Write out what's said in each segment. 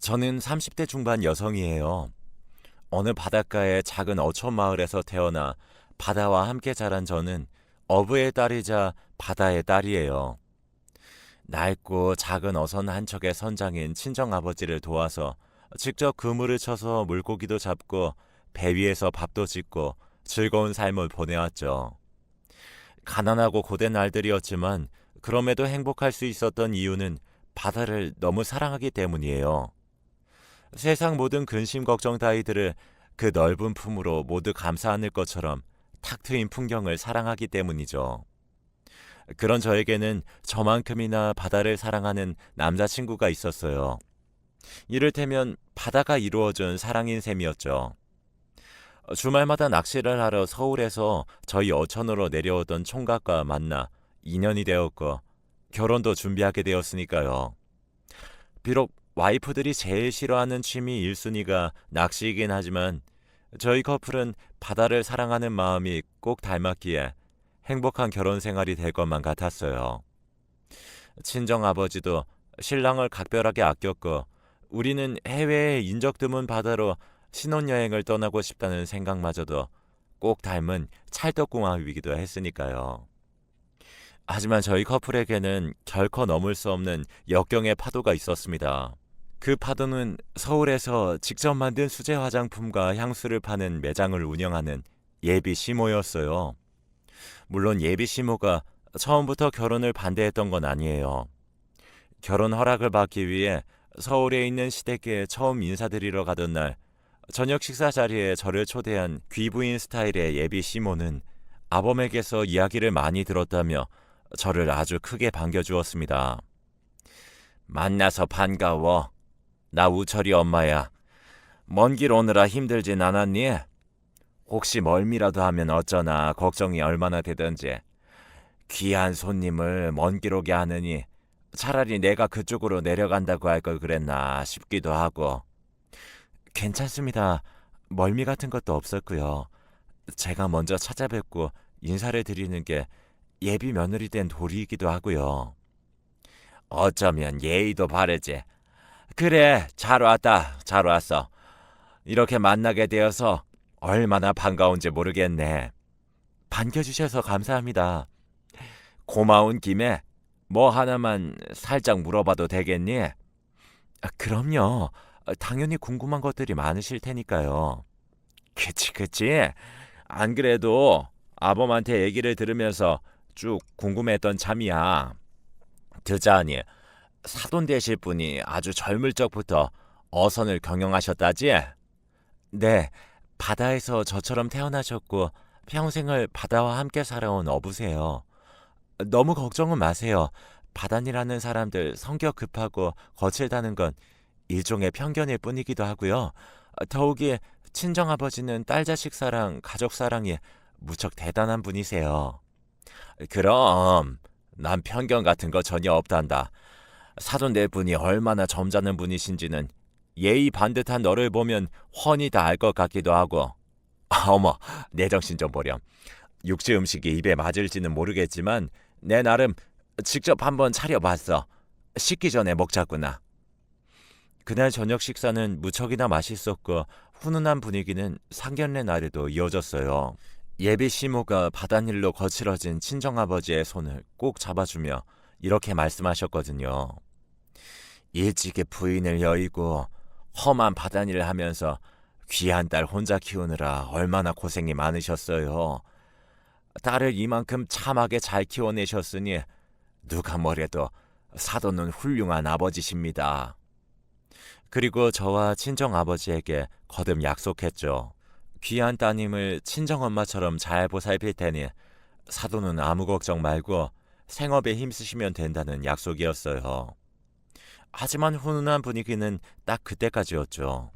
저는 30대 중반 여성이에요. 어느 바닷가의 작은 어촌 마을에서 태어나 바다와 함께 자란 저는 어부의 딸이자 바다의 딸이에요. 낡고 작은 어선 한 척의 선장인 친정아버지를 도와서 직접 그물을 쳐서 물고기도 잡고 배 위에서 밥도 짓고 즐거운 삶을 보내왔죠. 가난하고 고된 날들이었지만 그럼에도 행복할 수 있었던 이유는 바다를 너무 사랑하기 때문이에요. 세상 모든 근심 걱정 따위들을 그 넓은 품으로 모두 감싸 안을 것처럼 탁 트인 풍경을 사랑하기 때문이죠. 그런 저에게는 저만큼이나 바다를 사랑하는 남자친구가 있었어요. 이를테면 바다가 이루어준 사랑인 셈이었죠. 주말마다 낚시를 하러 서울에서 저희 어촌으로 내려오던 총각과 만나 인연이 되었고 결혼도 준비하게 되었으니까요. 비록 와이프들이 제일 싫어하는 취미 1순위가 낚시이긴 하지만 저희 커플은 바다를 사랑하는 마음이 꼭 닮았기에 행복한 결혼 생활이 될 것만 같았어요. 친정아버지도 신랑을 각별하게 아꼈고 우리는 해외의 인적 드문 바다로 신혼여행을 떠나고 싶다는 생각마저도 꼭 닮은 찰떡궁합이기도 했으니까요. 하지만 저희 커플에게는 결코 넘을 수 없는 역경의 파도가 있었습니다. 그 파도는 서울에서 직접 만든 수제 화장품과 향수를 파는 매장을 운영하는 예비 시모였어요. 물론 예비 시모가 처음부터 결혼을 반대했던 건 아니에요. 결혼 허락을 받기 위해 서울에 있는 시댁에 처음 인사드리러 가던 날 저녁 식사 자리에 저를 초대한 귀부인 스타일의 예비 시모는 아범에게서 이야기를 많이 들었다며 저를 아주 크게 반겨주었습니다. 만나서 반가워. 나 우철이 엄마야. 먼 길 오느라 힘들진 않았니? 혹시 멀미라도 하면 어쩌나 걱정이 얼마나 되던지. 귀한 손님을 먼 길 오게 하느니 차라리 내가 그쪽으로 내려간다고 할 걸 그랬나 싶기도 하고. 괜찮습니다. 멀미 같은 것도 없었고요. 제가 먼저 찾아뵙고 인사를 드리는 게 예비 며느리 된 도리이기도 하고요. 어쩌면 예의도 바르지. 그래, 잘 왔다. 잘 왔어. 이렇게 만나게 되어서 얼마나 반가운지 모르겠네. 반겨주셔서 감사합니다. 고마운 김에 뭐 하나만 살짝 물어봐도 되겠니? 그럼요. 당연히 궁금한 것들이 많으실 테니까요. 그치. 안 그래도 아범한테 얘기를 들으면서 쭉 궁금했던 참이야. 듣자하니 사돈 되실 분이 아주 젊을 적부터 어선을 경영하셨다지? 네, 바다에서 저처럼 태어나셨고 평생을 바다와 함께 살아온 어부세요. 너무 걱정은 마세요. 바다니라는 사람들 성격 급하고 거칠다는 건 일종의 편견일 뿐이기도 하고요. 더욱이 친정아버지는 딸 자식 사랑, 가족 사랑이 무척 대단한 분이세요. 그럼 난 편견 같은 거 전혀 없단다. 사돈 네 분이 얼마나 점잖은 분이신지는 예의 반듯한 너를 보면 훤히 다 알 것 같기도 하고. 어머, 내 정신 좀 보렴. 육지 음식이 입에 맞을지는 모르겠지만 내 나름 직접 한번 차려봤어. 식기 전에 먹자꾸나. 그날 저녁 식사는 무척이나 맛있었고 훈훈한 분위기는 상견례 날에도 이어졌어요. 예비 시모가 바닷일로 거칠어진 친정아버지의 손을 꼭 잡아주며 이렇게 말씀하셨거든요. 일찍이 부인을 여의고 험한 바닷일을 하면서 귀한 딸 혼자 키우느라 얼마나 고생이 많으셨어요. 딸을 이만큼 참하게 잘 키워내셨으니 누가 뭐래도 사돈은 훌륭한 아버지십니다. 그리고 저와 친정아버지에게 거듭 약속했죠. 귀한 따님을 친정엄마처럼 잘 보살필 테니 사돈은 아무 걱정 말고 생업에 힘쓰시면 된다는 약속이었어요. 하지만 훈훈한 분위기는 딱 그때까지였죠.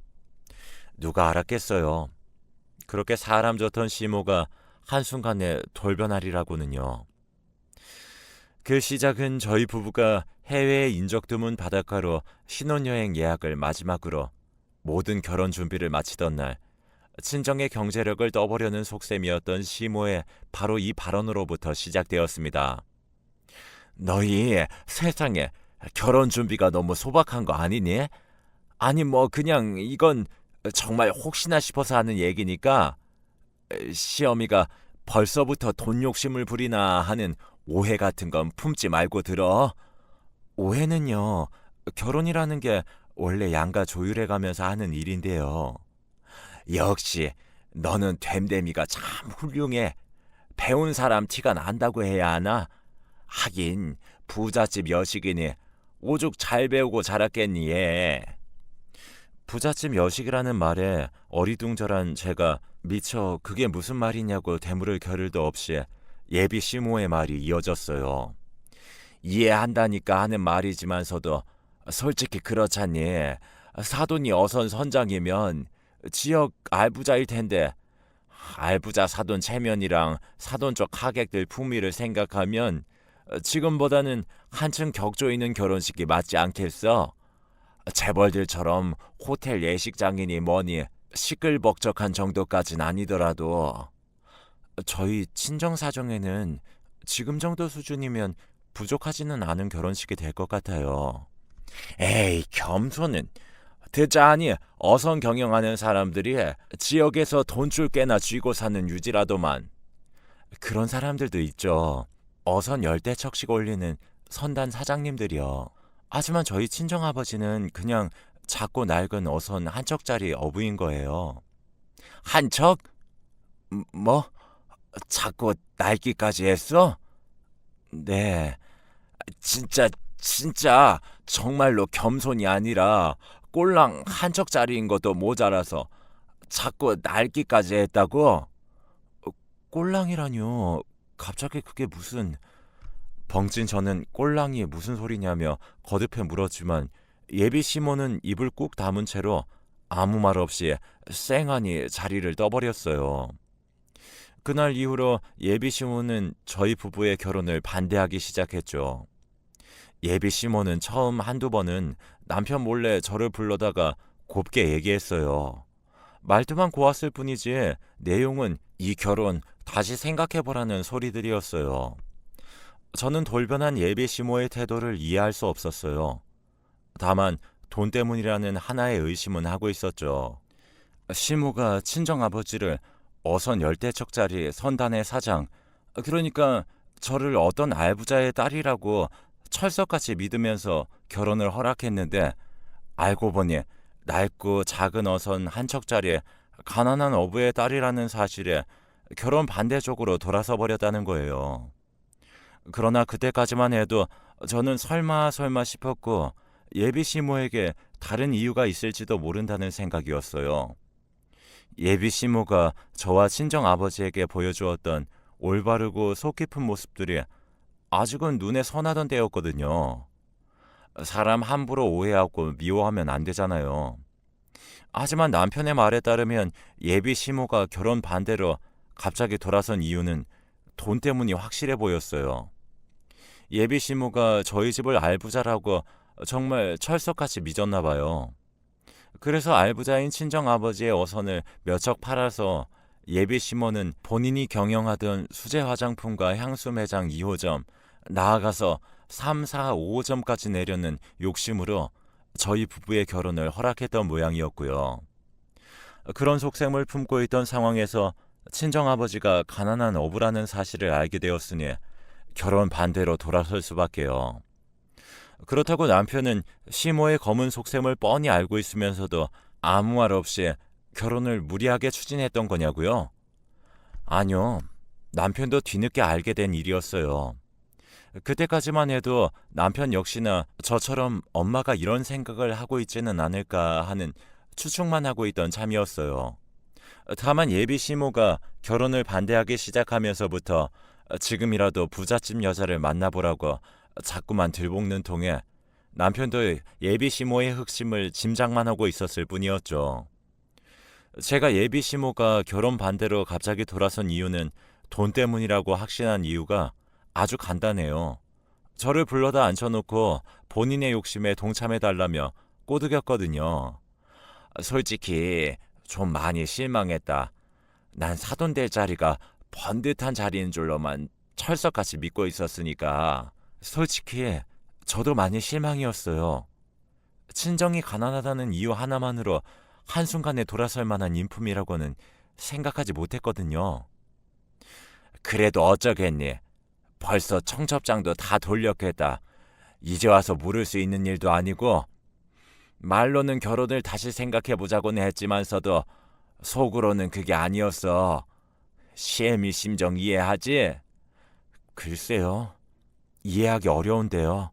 누가 알았겠어요. 그렇게 사람 좋던 시모가 한순간에 돌변하리라고는요. 그 시작은 저희 부부가 해외의 인적 드문 바닷가로 신혼여행 예약을 마지막으로 모든 결혼 준비를 마치던 날 친정의 경제력을 떠보려는 속셈이었던 시모의 바로 이 발언으로부터 시작되었습니다. 너희 세상에 결혼 준비가 너무 소박한 거 아니니? 아니 뭐 그냥 이건 정말 혹시나 싶어서 하는 얘기니까 시어미가 벌써부터 돈 욕심을 부리나 하는 오해 같은 건 품지 말고 들어. 오해는요, 결혼이라는 게 원래 양가 조율해 가면서 하는 일인데요. 역시 너는 됨됨이가 참 훌륭해. 배운 사람 티가 난다고 해야 하나? 하긴 부잣집 여식이니 오죽 잘 배우고 자랐겠니 얘. 부잣집 여식이라는 말에 어리둥절한 제가 미처 그게 무슨 말이냐고 되물을 겨를도 없이 예비 시모의 말이 이어졌어요. 이해한다니까 하는 말이지만서도 솔직히 그렇잖니. 사돈이 어선 선장이면 지역 알부자일 텐데 알부자 사돈 체면이랑 사돈 쪽 하객들 품위를 생각하면 지금보다는 한층 격조 있는 결혼식이 맞지 않겠어? 재벌들처럼 호텔 예식장이니 뭐니 시끌벅적한 정도까진 아니더라도 저희 친정 사정에는 지금 정도 수준이면 부족하지는 않은 결혼식이 될 것 같아요. 에이, 겸손은 듣자하니 어선 경영하는 사람들이 지역에서 돈줄 꽤나 쥐고 사는 유지라도만. 그런 사람들도 있죠. 어선 열대척씩 올리는 선단 사장님들이요. 하지만 저희 친정아버지는 그냥 작고 낡은 어선 한 척짜리 어부인 거예요. 한 척? 뭐? 작고 낡기까지 했어? 네. 진짜 정말로 겸손이 아니라 꼴랑 한 척짜리인 것도 모자라서 자꾸 낡기까지 했다고? 꼴랑이라뇨. 갑자기 그게 무슨... 벙찐 저는 꼴랑이 무슨 소리냐며 거듭해 물었지만 예비 시모는 입을 꾹 다문 채로 아무 말 없이 쌩하니 자리를 떠버렸어요. 그날 이후로 예비 시모는 저희 부부의 결혼을 반대하기 시작했죠. 예비 시모는 처음 한두 번은 남편 몰래 저를 불러다가 곱게 얘기했어요. 말투만 고왔을 뿐이지 내용은 이 결혼 다시 생각해보라는 소리들이었어요. 저는 돌변한 예비 시모의 태도를 이해할 수 없었어요. 다만 돈 때문이라는 하나의 의심은 하고 있었죠. 시모가 친정아버지를 어선 열대척짜리 선단의 사장, 그러니까 저를 어떤 알부자의 딸이라고 철석같이 믿으면서 결혼을 허락했는데 알고 보니 낡고 작은 어선 한 척짜리 가난한 어부의 딸이라는 사실에 결혼 반대쪽으로 돌아서 버렸다는 거예요. 그러나 그때까지만 해도 저는 설마 싶었고 예비 시모에게 다른 이유가 있을지도 모른다는 생각이었어요. 예비 시모가 저와 친정 아버지에게 보여주었던 올바르고 속 깊은 모습들이 아직은 눈에 선하던 때였거든요. 사람 함부로 오해하고 미워하면 안 되잖아요. 하지만 남편의 말에 따르면 예비 시모가 결혼 반대로 갑자기 돌아선 이유는 돈 때문이 확실해 보였어요. 예비 시모가 저희 집을 알부자라고 정말 철석같이 믿었나 봐요. 그래서 알부자인 친정아버지의 어선을 몇 척 팔아서 예비 시모는 본인이 경영하던 수제 화장품과 향수 매장 2호점, 나아가서 3, 4, 5호점까지 내려는 욕심으로 저희 부부의 결혼을 허락했던 모양이었고요. 그런 속셈을 품고 있던 상황에서 친정아버지가 가난한 어부라는 사실을 알게 되었으니 결혼 반대로 돌아설 수밖에요. 그렇다고 남편은 시모의 검은 속셈을 뻔히 알고 있으면서도 아무 말 없이 결혼을 무리하게 추진했던 거냐고요? 아니요. 남편도 뒤늦게 알게 된 일이었어요. 그때까지만 해도 남편 역시나 저처럼 엄마가 이런 생각을 하고 있지는 않을까 하는 추측만 하고 있던 참이었어요. 다만 예비 시모가 결혼을 반대하기 시작하면서부터 지금이라도 부잣집 여자를 만나보라고 자꾸만 들볶는 통에 남편도 예비 시모의 흑심을 짐작만 하고 있었을 뿐이었죠. 제가 예비 시모가 결혼 반대로 갑자기 돌아선 이유는 돈 때문이라고 확신한 이유가 아주 간단해요. 저를 불러다 앉혀놓고 본인의 욕심에 동참해달라며 꼬드겼거든요. 솔직히 좀 많이 실망했다. 난 사돈 될 자리가 번듯한 자리인 줄로만 철석같이 믿고 있었으니까 솔직히 저도 많이 실망이었어요. 친정이 가난하다는 이유 하나만으로 한순간에 돌아설 만한 인품이라고는 생각하지 못했거든요. 그래도 어쩌겠니? 벌써 청첩장도 다 돌렸겠다. 이제 와서 물을 수 있는 일도 아니고 말로는 결혼을 다시 생각해보자고는 했지만서도 속으로는 그게 아니었어. 시애미 심정 이해하지? 글쎄요. 이해하기 어려운데요.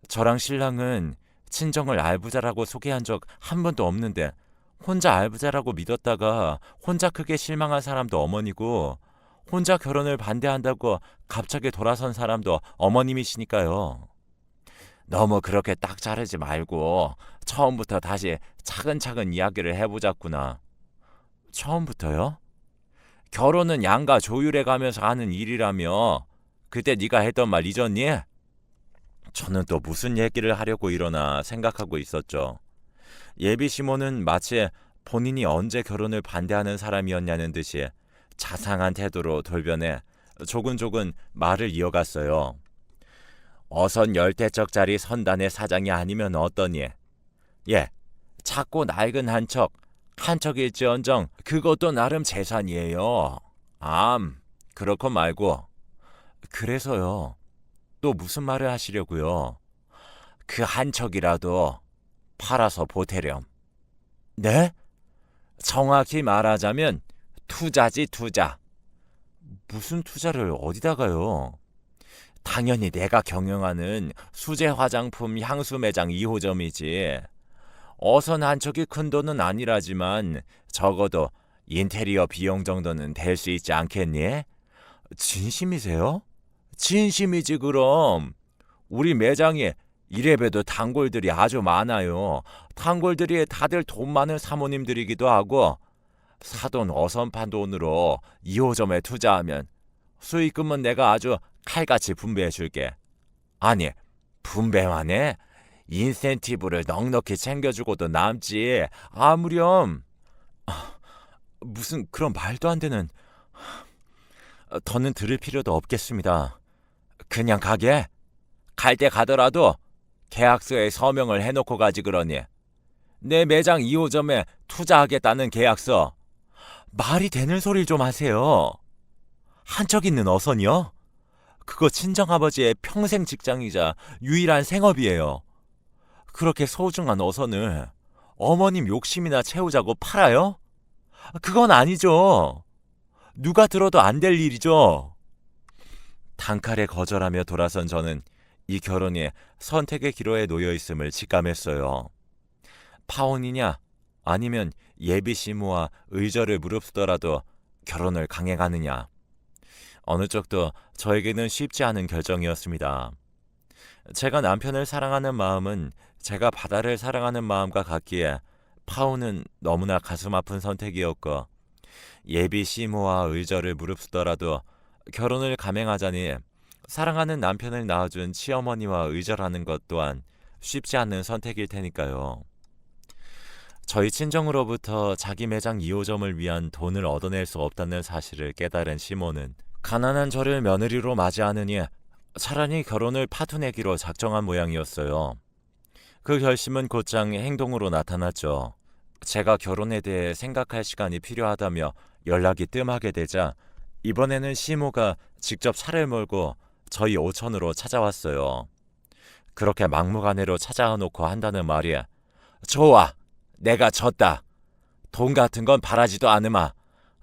저랑 신랑은 친정을 알부자라고 소개한 적 한 번도 없는데 혼자 알부자라고 믿었다가 혼자 크게 실망한 사람도 어머니고 혼자 결혼을 반대한다고 갑자기 돌아선 사람도 어머님이시니까요. 너무 그렇게 딱 자르지 말고 처음부터 다시 차근차근 이야기를 해보자꾸나. 처음부터요? 결혼은 양가 조율해 가면서 하는 일이라며. 그때 네가 했던 말 잊었니? 저는 또 무슨 얘기를 하려고 이러나 생각하고 있었죠. 예비 시모는 마치 본인이 언제 결혼을 반대하는 사람이었냐는 듯이 자상한 태도로 돌변해 조근조근 말을 이어갔어요. 어선 열대적짜리 선단의 사장이 아니면 어떠니? 예, 작고 낡은 한 척일지언정 그것도 나름 재산이에요. 그렇고 말고. 그래서요. 또 무슨 말을 하시려고요? 그 한 척이라도 팔아서 보태렴. 네? 정확히 말하자면 투자지 투자. 무슨 투자를 어디다가요? 당연히 내가 경영하는 수제 화장품 향수 매장 2호점이지. 어선 한 척이 큰 돈은 아니라지만 적어도 인테리어 비용 정도는 될 수 있지 않겠니? 진심이세요? 진심이지 그럼. 우리 매장에 이래봬도 단골들이 아주 많아요. 단골들이 다들 돈 많은 사모님들이기도 하고 사돈 어선판 돈으로 2호점에 투자하면 수익금은 내가 아주 칼같이 분배해 줄게. 아니, 분배만 해? 인센티브를 넉넉히 챙겨주고도 남지. 아무렴. 무슨 그런 말도 안 되는. 더는 들을 필요도 없겠습니다. 그냥 가게? 갈 때 가더라도 계약서에 서명을 해놓고 가지 그러니. 내 매장 2호점에 투자하겠다는 계약서. 말이 되는 소리를 좀 하세요. 한 척 있는 어선이요? 그거 친정아버지의 평생 직장이자 유일한 생업이에요. 그렇게 소중한 어선을 어머님 욕심이나 채우자고 팔아요? 그건 아니죠. 누가 들어도 안 될 일이죠. 단칼에 거절하며 돌아선 저는 이 결혼이 선택의 기로에 놓여 있음을 직감했어요. 파혼이냐 아니면 예비 시모와 의절을 무릅쓰더라도 결혼을 강행하느냐. 어느 쪽도 저에게는 쉽지 않은 결정이었습니다. 제가 남편을 사랑하는 마음은 제가 바다를 사랑하는 마음과 같기에 파혼은 너무나 가슴 아픈 선택이었고 예비 시모와 의절을 무릅쓰더라도 결혼을 감행하자니 사랑하는 남편을 낳아준 시어머니와 의절하는 것 또한 쉽지 않은 선택일 테니까요. 저희 친정으로부터 자기 매장 2호점을 위한 돈을 얻어낼 수 없다는 사실을 깨달은 시모는 가난한 저를 며느리로 맞이하느니 차라리 결혼을 파토내기로 작정한 모양이었어요. 그 결심은 곧장 행동으로 나타났죠. 제가 결혼에 대해 생각할 시간이 필요하다며 연락이 뜸하게 되자 이번에는 시모가 직접 차를 몰고 저희 오천으로 찾아왔어요. 그렇게 막무가내로 찾아와 놓고 한다는 말이 좋아, 내가 졌다. 돈 같은 건 바라지도 않으마.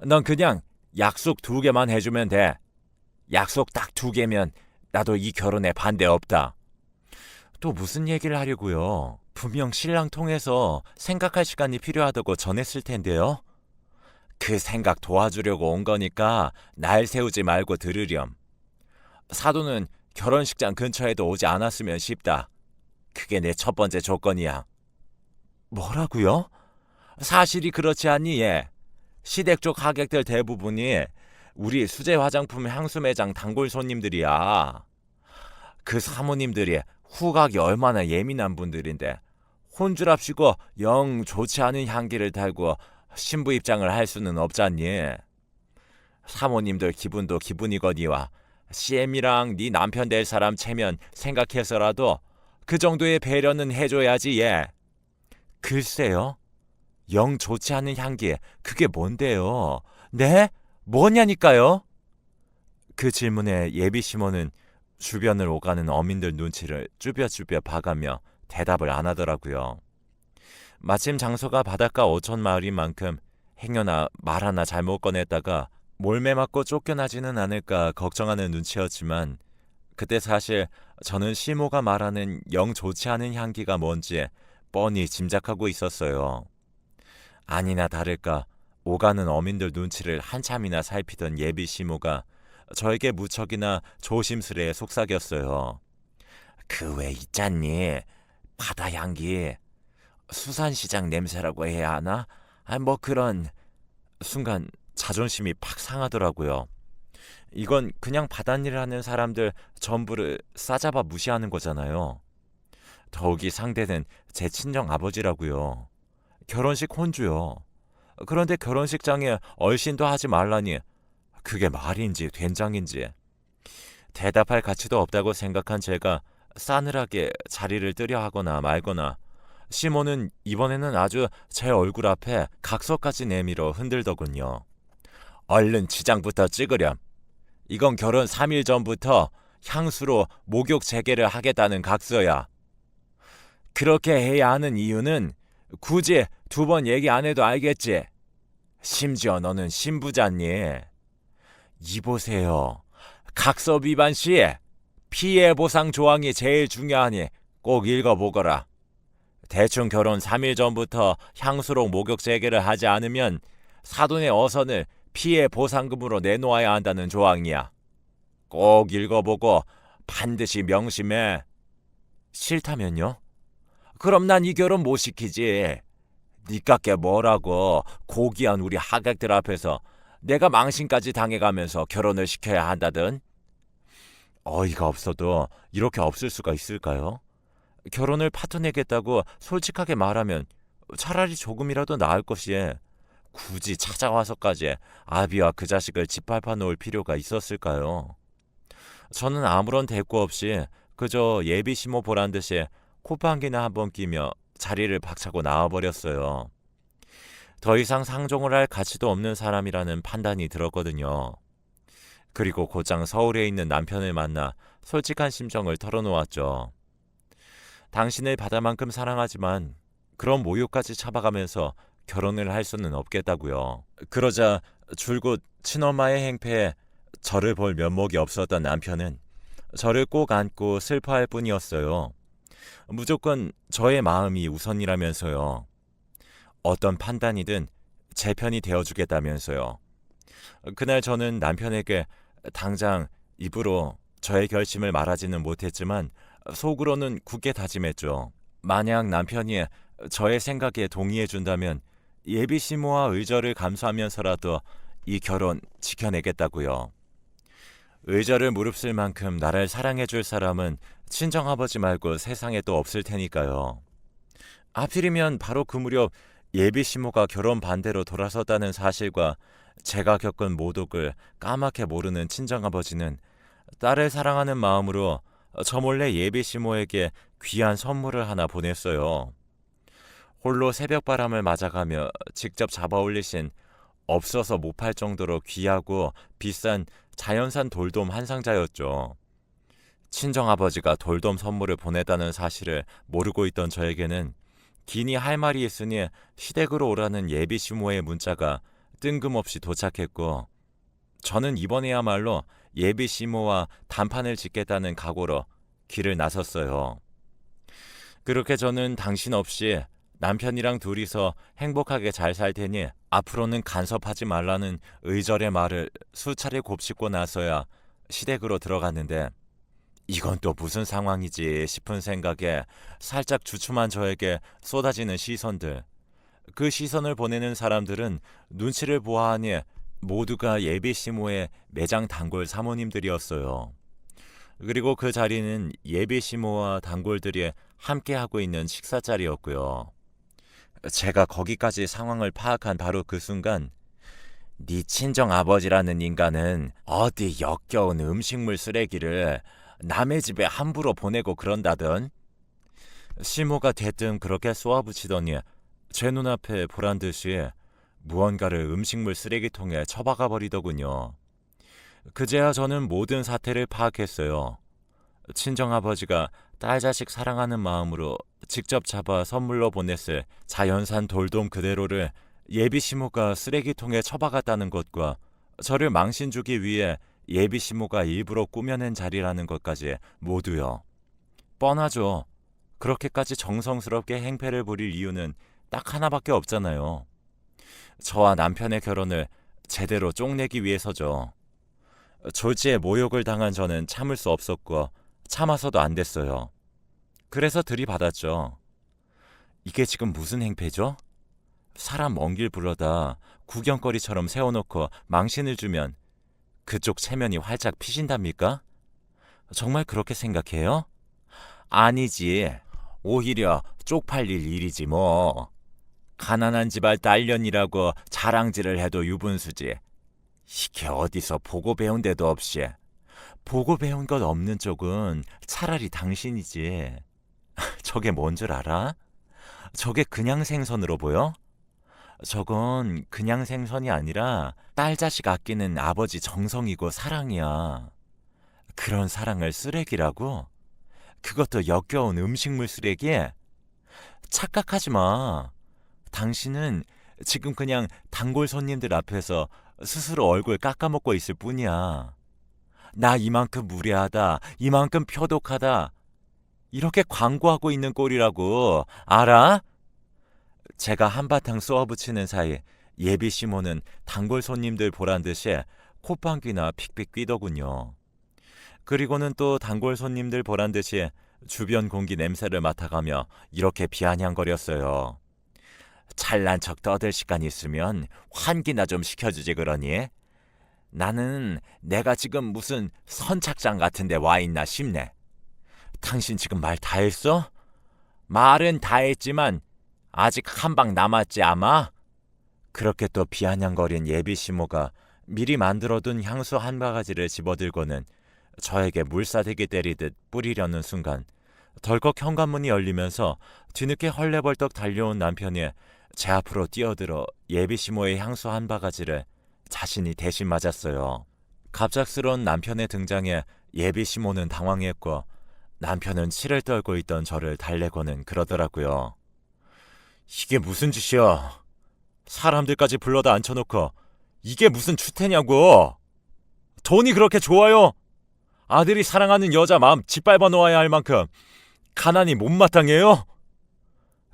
넌 그냥 약속 2개만 해주면 돼. 약속 딱 2개면 나도 이 결혼에 반대 없다. 또 무슨 얘기를 하려고요? 분명 신랑 통해서 생각할 시간이 필요하다고 전했을 텐데요. 그 생각 도와주려고 온 거니까 날 세우지 말고 들으렴. 사돈은 결혼식장 근처에도 오지 않았으면 싶다. 그게 내 첫 번째 조건이야. 뭐라고요? 사실이 그렇지 않니 얘? 시댁 쪽 하객들 대부분이 우리 수제 화장품 향수 매장 단골 손님들이야. 그 사모님들이 후각이 얼마나 예민한 분들인데 혼주랍시고 영 좋지 않은 향기를 달고 신부 입장을 할 수는 없잖니. 사모님들 기분도 기분이거니와 CM이랑 네 남편 될 사람 체면 생각해서라도 그 정도의 배려는 해줘야지 예. 글쎄요. 영 좋지 않은 향기, 그게 뭔데요? 네? 뭐냐니까요? 그 질문에 예비 시모는 주변을 오가는 어민들 눈치를 쭈뼛쭈뼛 봐가며 대답을 안 하더라고요. 마침 장소가 바닷가 어촌 마을인 만큼 행여나 말 하나 잘못 꺼냈다가 몰매 맞고 쫓겨나지는 않을까 걱정하는 눈치였지만 그때 사실 저는 시모가 말하는 영 좋지 않은 향기가 뭔지 뻔히 짐작하고 있었어요. 아니나 다를까 오가는 어민들 눈치를 한참이나 살피던 예비 시모가 저에게 무척이나 조심스레 속삭였어요. 그 왜 있잖니? 바다 향기. 수산시장 냄새라고 해야 하나? 뭐 그런. 순간 자존심이 팍 상하더라고요. 이건 그냥 바닷일을 하는 사람들 전부를 싸잡아 무시하는 거잖아요. 더욱이 상대는 제 친정 아버지라고요. 결혼식 혼주요. 그런데 결혼식장에 얼씬도 하지 말라니 그게 말인지 된장인지. 대답할 가치도 없다고 생각한 제가 싸늘하게 자리를 뜨려 하거나 말거나 시모는 이번에는 아주 제 얼굴 앞에 각서까지 내밀어 흔들더군요. 얼른 지장부터 찍으렴. 이건 결혼 3일 전부터 향수로 목욕 재개를 하겠다는 각서야. 그렇게 해야 하는 이유는 굳이 2번 얘기 안 해도 알겠지. 심지어 너는 신부잖니. 이보세요. 각서 위반 시 피해 보상 조항이 제일 중요하니 꼭 읽어보거라. 대충 결혼 3일 전부터 향수로 목욕 재개를 하지 않으면 사돈의 어선을 피해 보상금으로 내놓아야 한다는 조항이야. 꼭 읽어보고 반드시 명심해. 싫다면요? 그럼 난 이 결혼 못 시키지. 니깎게 뭐라고 고귀한 우리 하객들 앞에서 내가 망신까지 당해가면서 결혼을 시켜야 한다든. 어이가 없어도 이렇게 없을 수가 있을까요? 결혼을 파토내겠다고 솔직하게 말하면 차라리 조금이라도 나을 것이 굳이 찾아와서까지 아비와 그 자식을 짓밟아 놓을 필요가 있었을까요? 저는 아무런 대꾸 없이 그저 예비 시모 보란 듯이 콧방귀나 한번 끼며 자리를 박차고 나와버렸어요. 더 이상 상종을 할 가치도 없는 사람이라는 판단이 들었거든요. 그리고 곧장 서울에 있는 남편을 만나 솔직한 심정을 털어놓았죠. 당신을 바다만큼 사랑하지만 그런 모욕까지 참아가면서 결혼을 할 수는 없겠다고요. 그러자 줄곧 친엄마의 행패에 저를 볼 면목이 없었던 남편은 저를 꼭 안고 슬퍼할 뿐이었어요. 무조건 저의 마음이 우선이라면서요. 어떤 판단이든 제 편이 되어주겠다면서요. 그날 저는 남편에게 당장 입으로 저의 결심을 말하지는 못했지만 속으로는 굳게 다짐했죠. 만약 남편이 저의 생각에 동의해준다면 예비 시모와 의절을 감수하면서라도 이 결혼 지켜내겠다고요. 의절을 무릅쓸 만큼 나를 사랑해줄 사람은 친정아버지 말고 세상에 또 없을 테니까요. 하필이면 바로 그 무렵 예비 시모가 결혼 반대로 돌아섰다는 사실과 제가 겪은 모독을 까맣게 모르는 친정아버지는 딸을 사랑하는 마음으로 저 몰래 예비 시모에게 귀한 선물을 하나 보냈어요. 홀로 새벽바람을 맞아가며 직접 잡아올리신 없어서 못 팔 정도로 귀하고 비싼 자연산 돌돔 한 상자였죠. 친정아버지가 돌돔 선물을 보냈다는 사실을 모르고 있던 저에게는 기니 할 말이 있으니 시댁으로 오라는 예비 시모의 문자가 뜬금없이 도착했고 저는 이번에야말로 예비 시모와 단판을 짓겠다는 각오로 길을 나섰어요. 그렇게 저는 당신 없이 남편이랑 둘이서 행복하게 잘 살 테니 앞으로는 간섭하지 말라는 의절의 말을 수차례 곱씹고 나서야 시댁으로 들어갔는데 이건 또 무슨 상황이지 싶은 생각에 살짝 주춤한 저에게 쏟아지는 시선들. 그 시선을 보내는 사람들은 눈치를 보아하니 모두가 예비 시모의 매장 단골 사모님들이었어요. 그리고 그 자리는 예비 시모와 단골들이 함께하고 있는 식사 자리였고요. 제가 거기까지 상황을 파악한 바로 그 순간 네 친정 아버지라는 인간은 어디 역겨운 음식물 쓰레기를 남의 집에 함부로 보내고 그런다던? 시모가 대뜸 그렇게 쏘아붙이더니 제 눈앞에 보란 듯이 무언가를 음식물 쓰레기통에 처박아 버리더군요. 그제야 저는 모든 사태를 파악했어요. 친정아버지가 딸 자식 사랑하는 마음으로 직접 잡아 선물로 보냈을 자연산 돌돔 그대로를 예비 시모가 쓰레기통에 처박았다는 것과 저를 망신 주기 위해 예비 시모가 일부러 꾸며낸 자리라는 것까지 모두요. 뻔하죠. 그렇게까지 정성스럽게 행패를 부릴 이유는 딱 하나밖에 없잖아요. 저와 남편의 결혼을 제대로 쪽내기 위해서죠. 졸지에 모욕을 당한 저는 참을 수 없었고 참아서도 안 됐어요. 그래서 들이받았죠. 이게 지금 무슨 행패죠? 사람 먼 길 불러다 구경거리처럼 세워놓고 망신을 주면 그쪽 체면이 활짝 피신답니까? 정말 그렇게 생각해요? 아니지. 오히려 쪽팔릴 일이지 뭐. 가난한 집안 딸년이라고 자랑질을 해도 유분수지. 이게 어디서 보고 배운 데도 없이. 보고 배운 것 없는 쪽은 차라리 당신이지. 저게 뭔 줄 알아? 저게 그냥 생선으로 보여? 저건 그냥 생선이 아니라 딸 자식 아끼는 아버지 정성이고 사랑이야. 그런 사랑을 쓰레기라고? 그것도 역겨운 음식물 쓰레기? 착각하지 마. 당신은 지금 그냥 단골 손님들 앞에서 스스로 얼굴 깎아먹고 있을 뿐이야. 나 이만큼 무례하다, 이만큼 표독하다, 이렇게 광고하고 있는 꼴이라고, 알아? 제가 한바탕 쏘아붙이는 사이 예비 시모는 단골 손님들 보란 듯이 콧방귀나 픽픽 뀌더군요. 그리고는 또 단골 손님들 보란 듯이 주변 공기 냄새를 맡아가며 이렇게 비아냥거렸어요. 잘난 척 떠들 시간 있으면 환기나 좀 시켜주지 그러니? 나는 내가 지금 무슨 선착장 같은 데 와 있나 싶네. 당신 지금 말 다 했어? 말은 다 했지만 아직 한 방 남았지 아마? 그렇게 또 비아냥거린 예비 시모가 미리 만들어둔 향수 한 바가지를 집어들고는 저에게 물사대기 때리듯 뿌리려는 순간 덜컥 현관문이 열리면서 뒤늦게 헐레벌떡 달려온 남편이 제 앞으로 뛰어들어 예비 시모의 향수 한 바가지를 자신이 대신 맞았어요. 갑작스러운 남편의 등장에 예비 시모는 당황했고 남편은 치를 떨고 있던 저를 달래고는 그러더라고요. 이게 무슨 짓이야? 사람들까지 불러다 앉혀놓고 이게 무슨 추태냐고? 돈이 그렇게 좋아요? 아들이 사랑하는 여자 마음 짓밟아 놓아야 할 만큼 가난이 못마땅해요?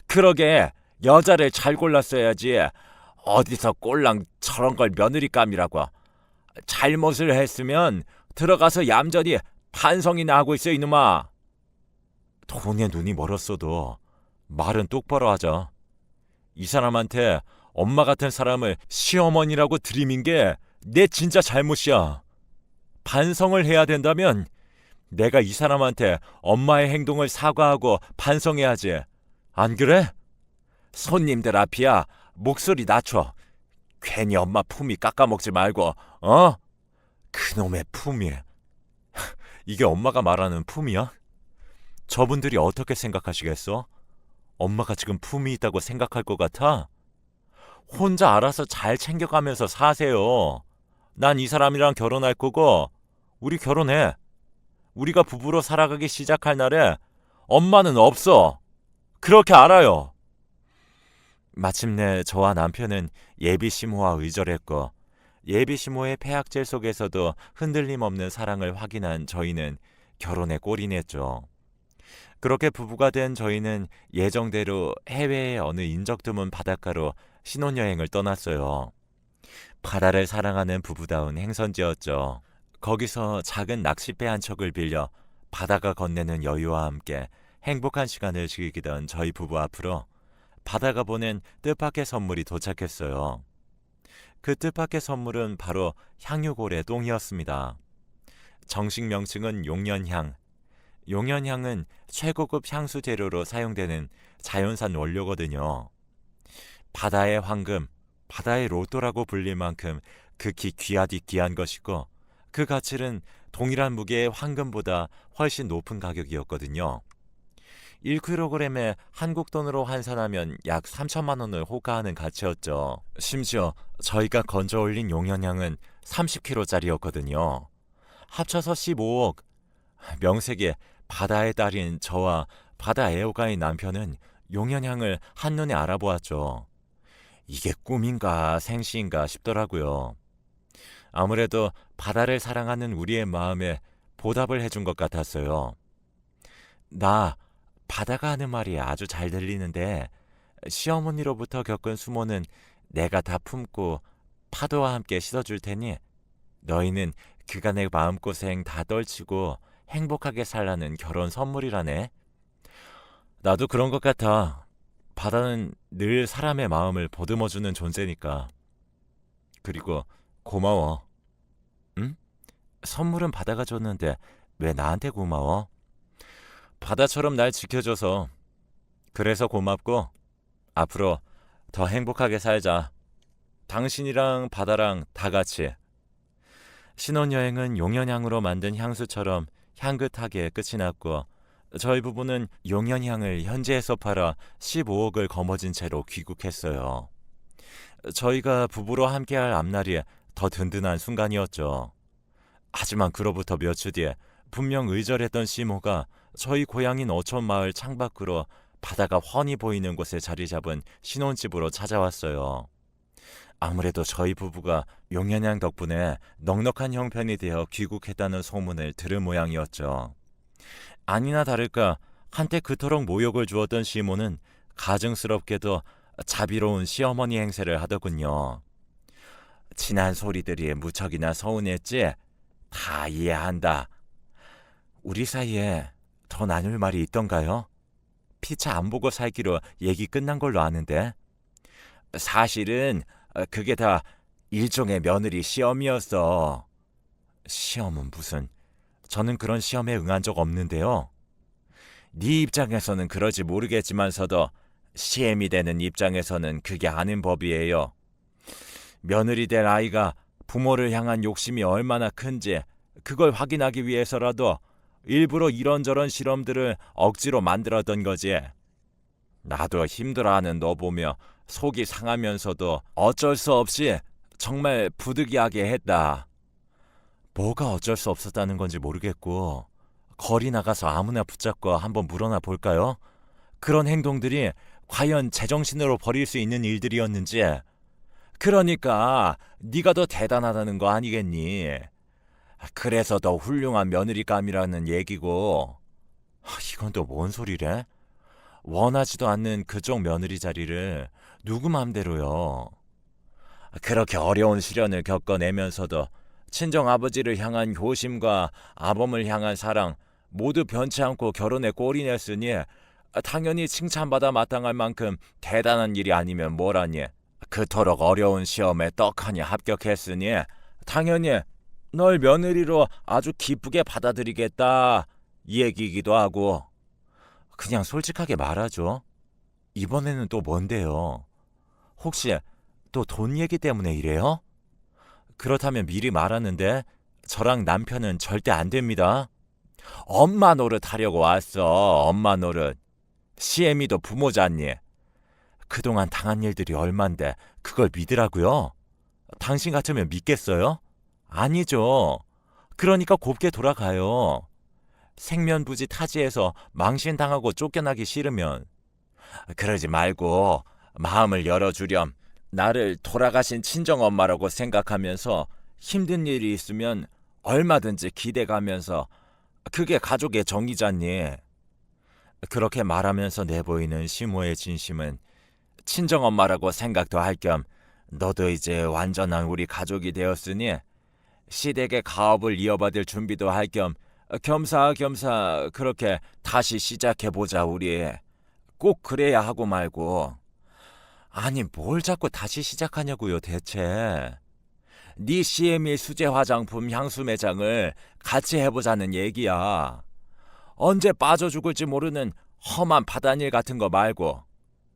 그러게 여자를 잘 골랐어야지. 어디서 꼴랑 저런 걸 며느리감이라고. 잘못을 했으면 들어가서 얌전히 반성이나 하고 있어 이놈아. 돈에 눈이 멀었어도 말은 똑바로 하자. 이 사람한테 엄마 같은 사람을 시어머니라고 들이민 게 내 진짜 잘못이야. 반성을 해야 된다면 내가 이 사람한테 엄마의 행동을 사과하고 반성해야지. 안 그래? 손님들 앞이야. 목소리 낮춰. 괜히 엄마 품위 깎아먹지 말고. 어? 그놈의 품위. 이게 엄마가 말하는 품위야? 저분들이 어떻게 생각하시겠어? 엄마가 지금 품위 있다고 생각할 것 같아? 혼자 알아서 잘 챙겨가면서 사세요. 난 이 사람이랑 결혼할 거고 우리 결혼해. 우리가 부부로 살아가기 시작할 날에 엄마는 없어. 그렇게 알아요. 마침내 저와 남편은 예비 시모와 의절했고 예비 시모의 폐악질 속에서도 흔들림 없는 사랑을 확인한 저희는 결혼에 골인했죠. 그렇게 부부가 된 저희는 예정대로 해외의 어느 인적 드문 바닷가로 신혼여행을 떠났어요. 바다를 사랑하는 부부다운 행선지였죠. 거기서 작은 낚싯배 한 척을 빌려 바다가 건네는 여유와 함께 행복한 시간을 즐기던 저희 부부 앞으로 바다가 보낸 뜻밖의 선물이 도착했어요. 그 뜻밖의 선물은 바로 향유고래 똥이었습니다. 정식 명칭은 용련향. 용련향은 최고급 향수 재료로 사용되는 자연산 원료거든요. 바다의 황금, 바다의 로또라고 불릴 만큼 극히 귀하디 귀한 것이고 그 가치는 동일한 무게의 황금보다 훨씬 높은 가격이었거든요. 1kg에 한국 돈으로 환산하면 약 3천만 원을 호가하는 가치였죠. 심지어 저희가 건져 올린 용연양은 30kg짜리였거든요. 합쳐서 15억. 명색에 바다의 딸인 저와 바다 애호가인 남편은 용연양을 한눈에 알아보았죠. 이게 꿈인가 생시인가 싶더라고요. 아무래도 바다를 사랑하는 우리의 마음에 보답을 해준 것 같았어요. 나 바다가 하는 말이 아주 잘 들리는데 시어머니로부터 겪은 수모는 내가 다 품고 파도와 함께 씻어줄 테니 너희는 그간의 마음고생 다 떨치고 행복하게 살라는 결혼 선물이라네. 나도 그런 것 같아. 바다는 늘 사람의 마음을 보듬어주는 존재니까. 그리고 고마워. 응? 선물은 바다가 줬는데 왜 나한테 고마워? 바다처럼 날 지켜줘서. 그래서 고맙고 앞으로 더 행복하게 살자. 당신이랑 바다랑 다 같이. 신혼여행은 용연향으로 만든 향수처럼 향긋하게 끝이 났고 저희 부부는 용연향을 현지에서 팔아 15억을 거머쥔 채로 귀국했어요. 저희가 부부로 함께할 앞날이 더 든든한 순간이었죠. 하지만 그로부터 몇 주 뒤에 분명 의절했던 시모가 저희 고향인 어촌마을 창밖으로 바다가 훤히 보이는 곳에 자리 잡은 신혼집으로 찾아왔어요. 아무래도 저희 부부가 용연양 덕분에 넉넉한 형편이 되어 귀국했다는 소문을 들은 모양이었죠. 아니나 다를까 한때 그토록 모욕을 주었던 시모는 가증스럽게도 자비로운 시어머니 행세를 하더군요. 지난 소리들이 무척이나 서운했지? 다 이해한다. 우리 사이에 더 나눌 말이 있던가요? 피차 안 보고 살기로 얘기 끝난 걸로 아는데. 사실은 그게 다 일종의 며느리 시험이었어. 시험은 무슨. 저는 그런 시험에 응한 적 없는데요. 네 입장에서는 그러지 모르겠지만서도 시엠이 되는 입장에서는 그게 아닌 법이에요. 며느리 될 아이가 부모를 향한 욕심이 얼마나 큰지 그걸 확인하기 위해서라도 일부러 이런저런 실험들을 억지로 만들었던 거지. 나도 힘들어하는 너 보며 속이 상하면서도 어쩔 수 없이 정말 부득이하게 했다. 뭐가 어쩔 수 없었다는 건지 모르겠고 거리 나가서 아무나 붙잡고 한번 물어나 볼까요? 그런 행동들이 과연 제정신으로 벌일 수 있는 일들이었는지. 그러니까 네가 더 대단하다는 거 아니겠니? 그래서 더 훌륭한 며느리감이라는 얘기고. 이건 또 뭔 소리래? 원하지도 않는 그쪽 며느리 자리를 누구 맘대로요. 그렇게 어려운 시련을 겪어내면서도 친정아버지를 향한 효심과 아범을 향한 사랑 모두 변치 않고 결혼에 골이 냈으니 당연히 칭찬받아 마땅할 만큼 대단한 일이 아니면 뭐라니. 그토록 어려운 시험에 떡하니 합격했으니 당연히 널 며느리로 아주 기쁘게 받아들이겠다 이 얘기이기도 하고. 그냥 솔직하게 말하죠. 이번에는 또 뭔데요? 혹시 또 돈 얘기 때문에 이래요? 그렇다면 미리 말하는데 저랑 남편은 절대 안 됩니다. 엄마 노릇 하려고 왔어. 엄마 노릇. 시애미도 부모잖니. 그동안 당한 일들이 얼만데 그걸 믿으라고요? 당신 같으면 믿겠어요? 아니죠. 그러니까 곱게 돌아가요. 생면부지 타지에서 망신당하고 쫓겨나기 싫으면. 그러지 말고 마음을 열어주렴. 나를 돌아가신 친정엄마라고 생각하면서 힘든 일이 있으면 얼마든지 기대가면서 그게 가족의 정이잖니. 그렇게 말하면서 내보이는 시모의 진심은 친정엄마라고 생각도 할 겸 너도 이제 완전한 우리 가족이 되었으니 시댁의 가업을 이어받을 준비도 할 겸 겸사겸사 그렇게 다시 시작해보자 우리. 꼭 그래야 하고 말고. 아니 뭘 자꾸 다시 시작하냐고요 대체. 네 CME 수제 화장품 향수 매장을 같이 해보자는 얘기야. 언제 빠져 죽을지 모르는 험한 바다일 같은 거 말고.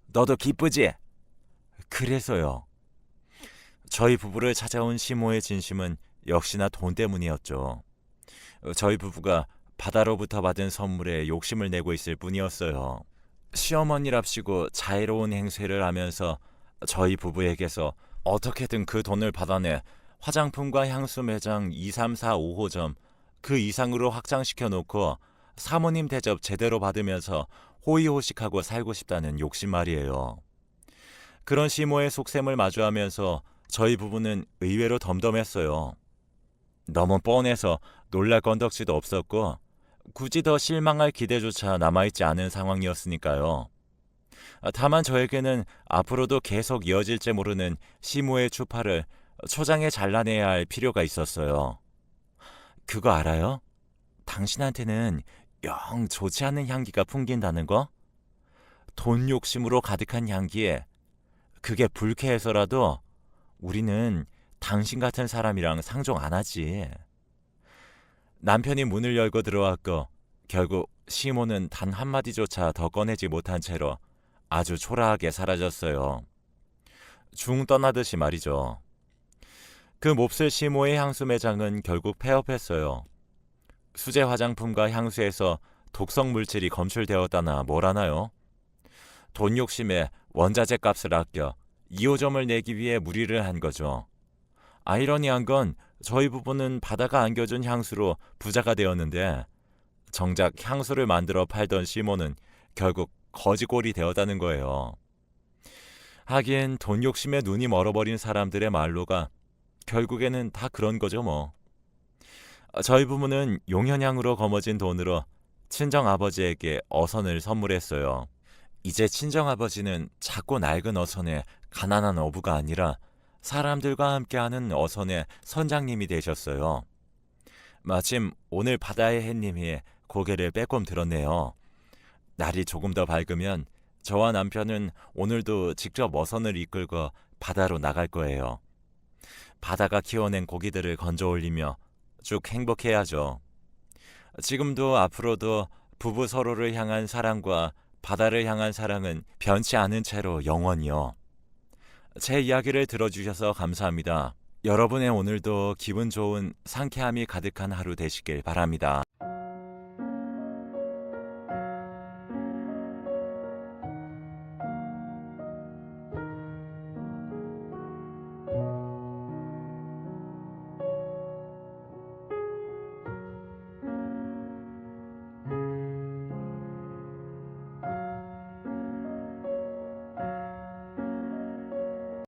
너도 기쁘지? 그래서요. 저희 부부를 찾아온 시모의 진심은 역시나 돈 때문이었죠. 저희 부부가 바다로부터 받은 선물에 욕심을 내고 있을 뿐이었어요. 시어머니랍시고 자애로운 행세를 하면서 저희 부부에게서 어떻게든 그 돈을 받아내 화장품과 향수 매장 2, 3, 4, 5호점 그 이상으로 확장시켜 놓고 사모님 대접 제대로 받으면서 호의호식하고 살고 싶다는 욕심 말이에요. 그런 시모의 속셈을 마주하면서 저희 부부는 의외로 덤덤했어요. 너무 뻔해서 놀랄 건덕지도 없었고 굳이 더 실망할 기대조차 남아있지 않은 상황이었으니까요. 다만 저에게는 앞으로도 계속 이어질지 모르는 시모의 추파를 초장에 잘라내야 할 필요가 있었어요. 그거 알아요? 당신한테는 영 좋지 않은 향기가 풍긴다는 거? 돈 욕심으로 가득한 향기에 그게 불쾌해서라도 우리는 당신 같은 사람이랑 상종 안 하지. 남편이 문을 열고 들어왔고 결국 시모는 단 한마디조차 더 꺼내지 못한 채로 아주 초라하게 사라졌어요. 중 떠나듯이 말이죠. 그 몹쓸 시모의 향수 매장은 결국 폐업했어요. 수제 화장품과 향수에서 독성 물질이 검출되었다나 뭐라나요? 돈 욕심에 원자재 값을 아껴 2호점을 내기 위해 무리를 한 거죠. 아이러니한 건 저희 부부는 바다가 안겨준 향수로 부자가 되었는데 정작 향수를 만들어 팔던 시모는 결국 거지꼴이 되었다는 거예요. 하긴 돈 욕심에 눈이 멀어버린 사람들의 말로가 결국에는 다 그런 거죠 뭐. 저희 부부는 용현향으로 거머쥔 돈으로 친정아버지에게 어선을 선물했어요. 이제 친정아버지는 작고 낡은 어선의 가난한 어부가 아니라 사람들과 함께하는 어선의 선장님이 되셨어요. 마침 오늘 바다의 햇님이 고개를 빼꼼 들었네요. 날이 조금 더 밝으면 저와 남편은 오늘도 직접 어선을 이끌고 바다로 나갈 거예요. 바다가 키워낸 고기들을 건져 올리며 쭉 행복해야죠. 지금도 앞으로도 부부 서로를 향한 사랑과 바다를 향한 사랑은 변치 않은 채로 영원히요. 제 이야기를 들어주셔서 감사합니다. 여러분의 오늘도 기분 좋은 상쾌함이 가득한 하루 되시길 바랍니다.